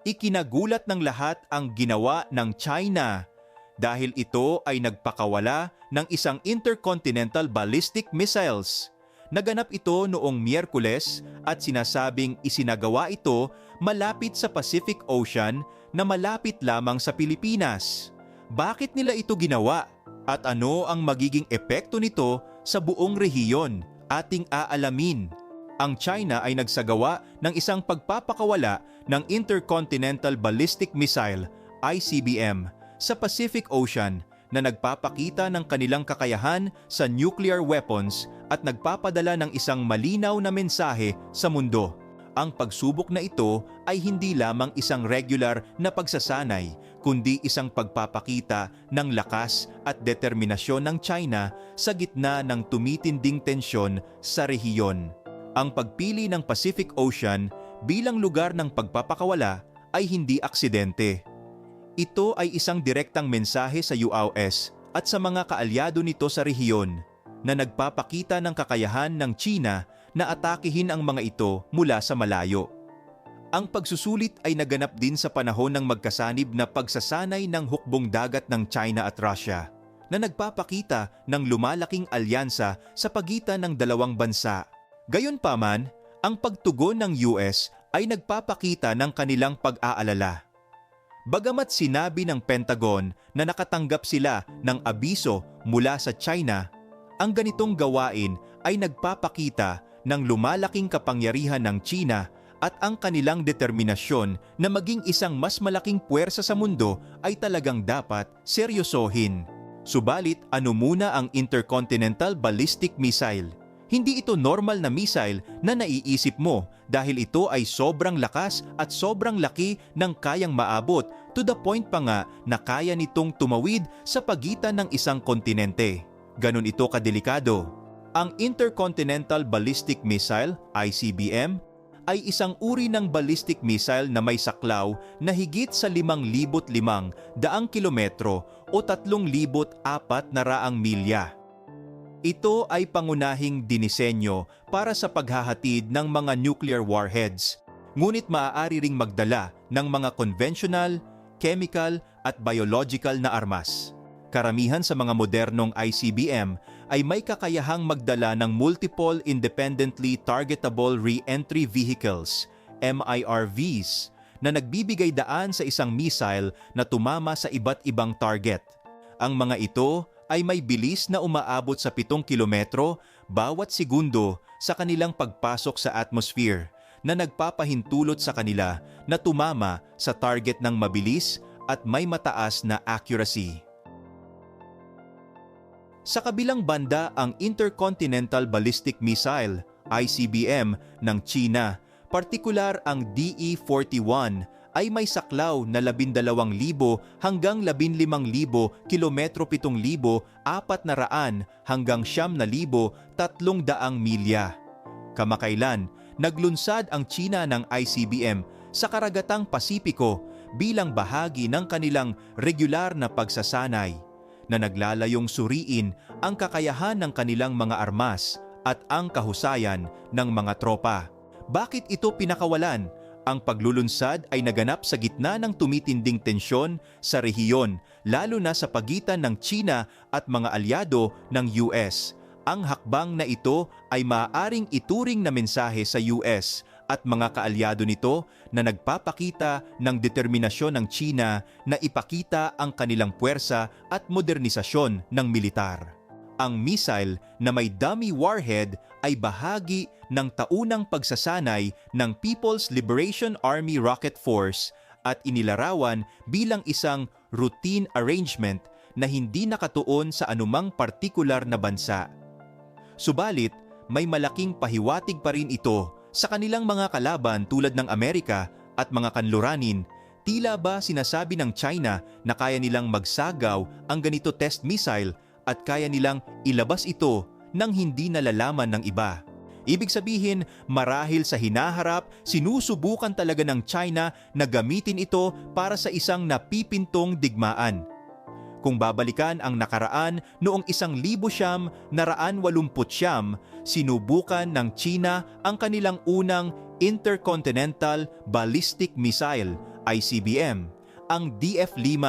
Ikinagulat ng lahat ang ginawa ng China dahil ito ay nagpakawala ng isang intercontinental ballistic missiles. Naganap ito noong Miyerkules at sinasabing isinagawa ito malapit sa Pacific Ocean na malapit lamang sa Pilipinas. Bakit nila ito ginawa? At ano ang magiging epekto nito sa buong rehiyon? Ating aalamin. Ang China ay nagsagawa ng isang pagpapakawala ng Intercontinental Ballistic Missile (ICBM) sa Pacific Ocean na nagpapakita ng kanilang kakayahan sa nuclear weapons at nagpapadala ng isang malinaw na mensahe sa mundo. Ang pagsubok na ito ay hindi lamang isang regular na pagsasanay, kundi isang pagpapakita ng lakas at determinasyon ng China sa gitna ng tumitinding tensyon sa rehiyon. Ang pagpili ng Pacific Ocean bilang lugar ng pagpapakawala ay hindi aksidente. Ito ay isang direktang mensahe sa US at sa mga kaalyado nito sa rehiyon na nagpapakita ng kakayahan ng China na atakihin ang mga ito mula sa malayo. Ang pagsusulit ay naganap din sa panahon ng magkasanib na pagsasanay ng hukbong dagat ng China at Russia na nagpapakita ng lumalaking alyansa sa pagitan ng dalawang bansa. Gayunpaman, ang pagtugon ng US ay nagpapakita ng kanilang pag-aalala. Bagamat sinabi ng Pentagon na nakatanggap sila ng abiso mula sa China, ang ganitong gawain ay nagpapakita ng lumalaking kapangyarihan ng China at ang kanilang determinasyon na maging isang mas malaking puwersa sa mundo ay talagang dapat seryosohin. Subalit, ano muna ang Intercontinental Ballistic Missile? Hindi ito normal na missile na naiisip mo dahil ito ay sobrang lakas at sobrang laki ng kayang maabot to the point pa nga na kaya nitong tumawid sa pagitan ng isang kontinente. Ganon ito kadelikado. Ang Intercontinental Ballistic Missile, ICBM, ay isang uri ng ballistic missile na may saklaw na higit sa 5,500 kilometro o 3,400 milya. Ito ay pangunahing dinisenyo para sa paghahatid ng mga nuclear warheads, ngunit maaari ring magdala ng mga conventional, chemical at biological na armas. Karamihan sa mga modernong ICBM ay may kakayahang magdala ng Multiple Independently Targetable Re-entry Vehicles, MIRVs, na nagbibigay daan sa isang missile na tumama sa iba't ibang target. Ang mga ito ay may bilis na umaabot sa 7 kilometro bawat segundo sa kanilang pagpasok sa atmosphere na nagpapahintulot sa kanila na tumama sa target ng mabilis at may mataas na accuracy. Sa kabilang banda, ang Intercontinental Ballistic Missile, ICBM, ng China, partikular ang DE-41, ay may saklaw na 12,000 hanggang 15,000 kilometro 7,400 hanggang 9,300 milya. Kamakailan, naglunsad ang China ng ICBM sa karagatang Pasipiko bilang bahagi ng kanilang regular na pagsasanay na naglalayong suriin ang kakayahan ng kanilang mga armas at ang kahusayan ng mga tropa. Bakit ito pinakawalan? Ang paglulunsad ay naganap sa gitna ng tumitinding tensyon sa rehiyon, lalo na sa pagitan ng China at mga alyado ng US. Ang hakbang na ito ay maaaring ituring na mensahe sa US at mga kaalyado nito na nagpapakita ng determinasyon ng China na ipakita ang kanilang puwersa at modernisasyon ng militar. Ang missile na may dummy warhead ay bahagi ng taunang pagsasanay ng People's Liberation Army Rocket Force at inilarawan bilang isang routine arrangement na hindi nakatuon sa anumang partikular na bansa. Subalit, may malaking pahiwatig pa rin ito sa kanilang mga kalaban tulad ng Amerika at mga kanluranin. Tila ba sinasabi ng China na kaya nilang magsagaw ang ganito test missile at kaya nilang ilabas ito nang hindi nalalaman ng iba. Ibig sabihin, marahil sa hinaharap, sinusubukan talaga ng China na gamitin ito para sa isang napipintong digmaan. Kung babalikan ang nakaraan noong 1989, sinubukan ng China ang kanilang unang intercontinental ballistic missile, ICBM, ang DF-5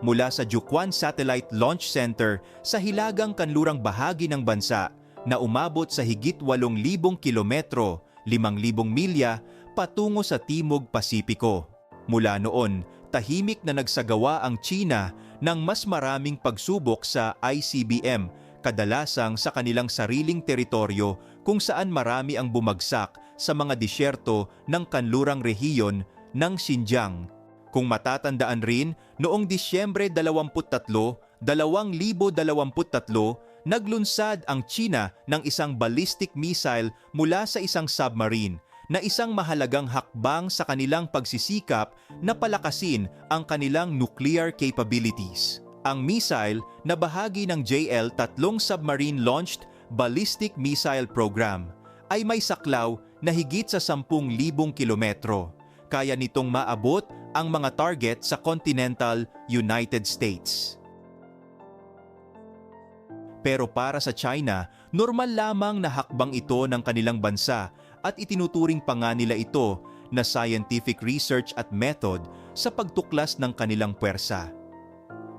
mula sa Jiuquan Satellite Launch Center sa hilagang kanlurang bahagi ng bansa na umabot sa higit 8,000 kilometro, 5,000 milya, patungo sa Timog Pasipiko. Mula noon, tahimik na nagsagawa ang China ng mas maraming pagsubok sa ICBM, kadalasang sa kanilang sariling teritoryo kung saan marami ang bumagsak sa mga disyerto ng kanlurang rehiyon ng Xinjiang. Kung matatandaan rin, noong Disyembre 23, 2023, naglunsad ang China ng isang ballistic missile mula sa isang submarine na isang mahalagang hakbang sa kanilang pagsisikap na palakasin ang kanilang nuclear capabilities. Ang missile na bahagi ng JL-3 Submarine-Launched Ballistic Missile Program ay may saklaw na higit sa 10,000 kilometro. Kaya nitong maabot ang mga target sa continental United States. Pero para sa China, normal lamang na hakbang ito ng kanilang bansa at itinuturing pa nga nila ito na scientific research at method sa pagtuklas ng kanilang puwersa.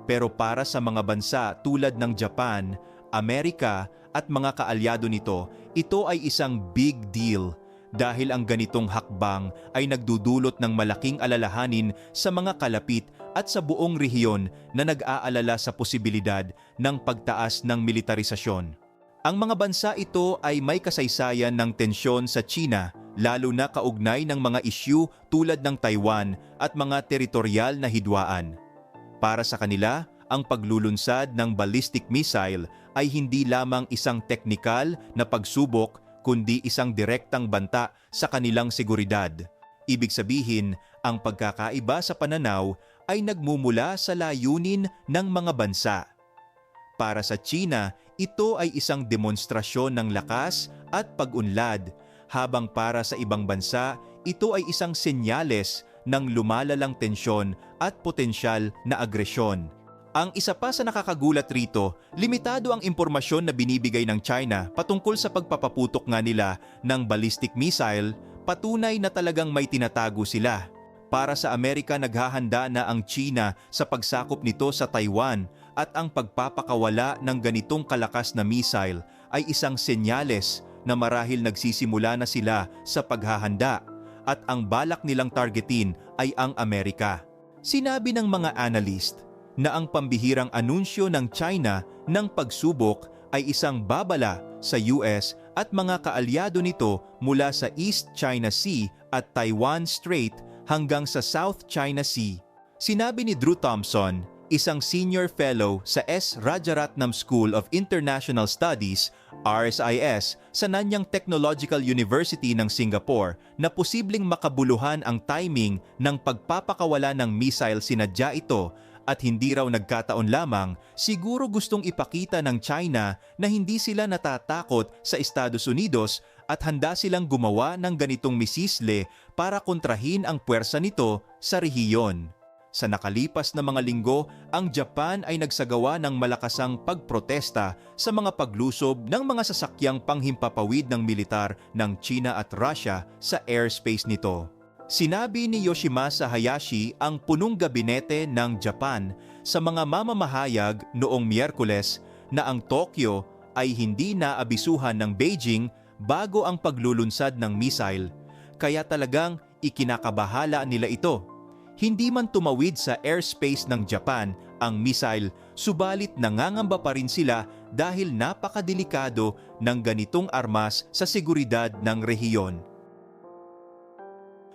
Pero para sa mga bansa tulad ng Japan, Amerika at mga kaalyado nito, ito ay isang big deal dahil ang ganitong hakbang ay nagdudulot ng malaking alalahanin sa mga kalapit at sa buong rehiyon na nag-aalala sa posibilidad ng pagtaas ng militarisasyon. Ang mga bansa ito ay may kasaysayan ng tensyon sa China, lalo na kaugnay ng mga isyu tulad ng Taiwan at mga teritoryal na hidwaan. Para sa kanila, ang paglulunsad ng ballistic missile ay hindi lamang isang teknikal na pagsubok kundi isang direktang banta sa kanilang seguridad. Ibig sabihin, ang pagkakaiba sa pananaw ay nagmumula sa layunin ng mga bansa. Para sa China, ito ay isang demonstrasyon ng lakas at pag-unlad, habang para sa ibang bansa, ito ay isang senyales ng lumalalang tensyon at potensyal na agresyon. Ang isa pa sa nakakagulat rito, limitado ang impormasyon na binibigay ng China patungkol sa pagpapaputok nga nila ng ballistic missile, patunay na talagang may tinatago sila. Para sa Amerika, naghahanda na ang China sa pagsakop nito sa Taiwan at ang pagpapakawala ng ganitong kalakas na missile ay isang senyales na marahil nagsisimula na sila sa paghahanda at ang balak nilang targetin ay ang Amerika. Sinabi ng mga analyst na ang pambihirang anunsyo ng China ng pagsubok ay isang babala sa US at mga kaalyado nito mula sa East China Sea at Taiwan Strait hanggang sa South China Sea. Sinabi ni Drew Thompson, isang senior fellow sa S. Rajaratnam School of International Studies, RSIS, sa Nanyang Technological University ng Singapore, na posibleng makabuluhan ang timing ng pagpapakawala ng missile sinadya ito at hindi raw nagkataon lamang. Siguro gustong ipakita ng China na hindi sila natatakot sa Estados Unidos at handa silang gumawa ng ganitong misisle para kontrahin ang puwersa nito sa rehiyon. Sa nakalipas na mga linggo, ang Japan ay nagsagawa ng malakasang pagprotesta sa mga paglusob ng mga sasakyang panghimpapawid ng militar ng China at Russia sa airspace nito. Sinabi ni Yoshimasa Hayashi, ang punong gabinete ng Japan, sa mga mamamahayag noong Miyerkules na ang Tokyo ay hindi naabisuhan ng Beijing bago ang paglulunsad ng missile, kaya talagang ikinakabahala nila ito. Hindi man tumawid sa airspace ng Japan ang missile, subalit nangangamba pa rin sila dahil napakadelikado ng ganitong armas sa seguridad ng rehiyon.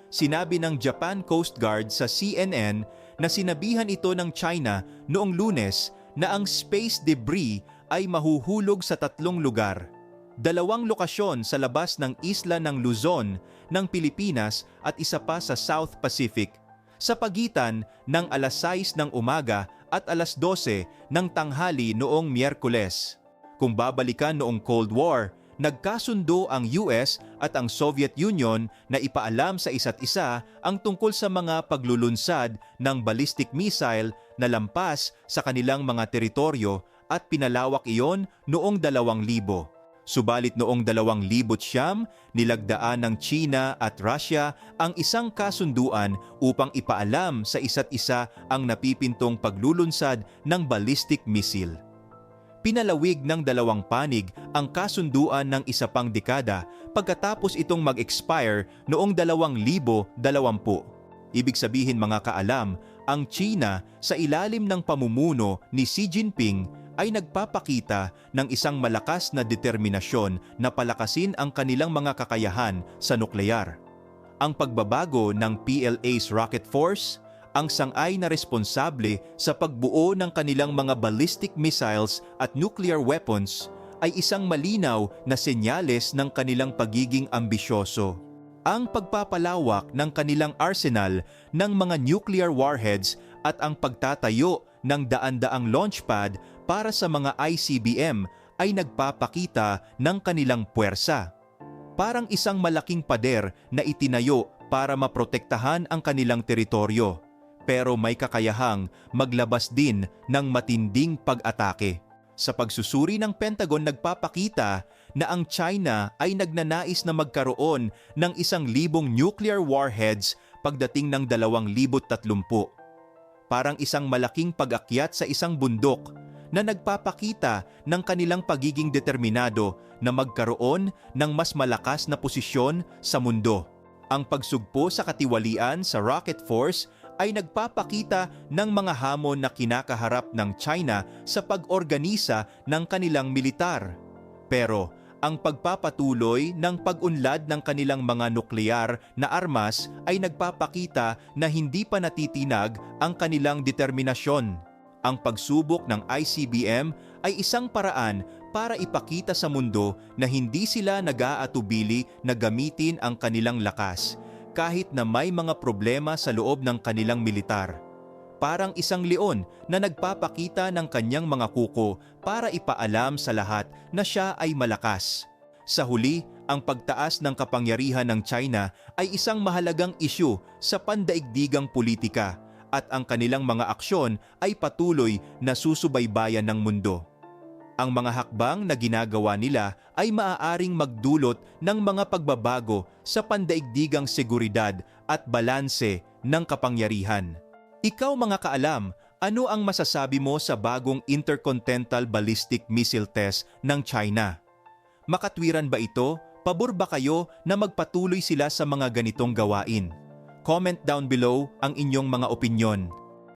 Sinabi ng Japan Coast Guard sa CNN na sinabihan ito ng China noong Lunes na ang space debris ay mahuhulog sa 3 lugar. 2 lokasyon sa labas ng isla ng Luzon ng Pilipinas at isa pa sa South Pacific, sa pagitan ng alas 6 ng umaga at alas 12 ng tanghali noong Miyerkules. Kung babalikan noong Cold War, nagkasundo ang US at ang Soviet Union na ipaalam sa isa't isa ang tungkol sa mga paglulunsad ng ballistic missile na lampas sa kanilang mga teritoryo at pinalawak iyon noong 2000. Subalit noong 2009, nilagdaan ng China at Russia ang isang kasunduan upang ipaalam sa isa't isa ang napipintong paglulunsad ng ballistic missile. Pinalawig ng dalawang panig ang kasunduan ng isa pang dekada pagkatapos itong mag-expire noong 2020. Ibig sabihin mga kaalam, ang China sa ilalim ng pamumuno ni Xi Jinping ay nagpapakita ng isang malakas na determinasyon na palakasin ang kanilang mga kakayahan sa nuklear. Ang pagbabago ng PLA's rocket force, ang sangay na responsable sa pagbuo ng kanilang mga ballistic missiles at nuclear weapons ay isang malinaw na senyales ng kanilang pagiging ambisyoso. Ang pagpapalawak ng kanilang arsenal ng mga nuclear warheads at ang pagtatayo ng daan-daang launchpad para sa mga ICBM ay nagpapakita ng kanilang puwersa. Parang isang malaking pader na itinayo para maprotektahan ang kanilang teritoryo, pero may kakayahang maglabas din ng matinding pag-atake. Sa pagsusuri ng Pentagon nagpapakita na ang China ay nagnanais na magkaroon ng 1,000 nuclear warheads pagdating ng 2030. Parang isang malaking pag-akyat sa isang bundok na nagpapakita ng kanilang pagiging determinado na magkaroon ng mas malakas na posisyon sa mundo. Ang pagsugpo sa katiwalian sa rocket force ay nagpapakita ng mga hamon na kinakaharap ng China sa pag-organisa ng kanilang militar. Pero ang pagpapatuloy ng pag-unlad ng kanilang mga nuklear na armas ay nagpapakita na hindi pa natitinag ang kanilang determinasyon. Ang pagsubok ng ICBM ay isang paraan para ipakita sa mundo na hindi sila nag-aatubili na gamitin ang kanilang lakas kahit na may mga problema sa loob ng kanilang militar. Parang isang leon na nagpapakita ng kanyang mga kuko para ipaalam sa lahat na siya ay malakas. Sa huli, ang pagtaas ng kapangyarihan ng China ay isang mahalagang isyu sa pandaigdigang politika at ang kanilang mga aksyon ay patuloy na susubaybayan ng mundo. Ang mga hakbang na ginagawa nila ay maaaring magdulot ng mga pagbabago sa pandaigdigang seguridad at balanse ng kapangyarihan. Ikaw mga kaalam, ano ang masasabi mo sa bagong intercontinental ballistic missile test ng China? Makatwiran ba ito? Pabor ba kayo na magpatuloy sila sa mga ganitong gawain? Comment down below ang inyong mga opinyon.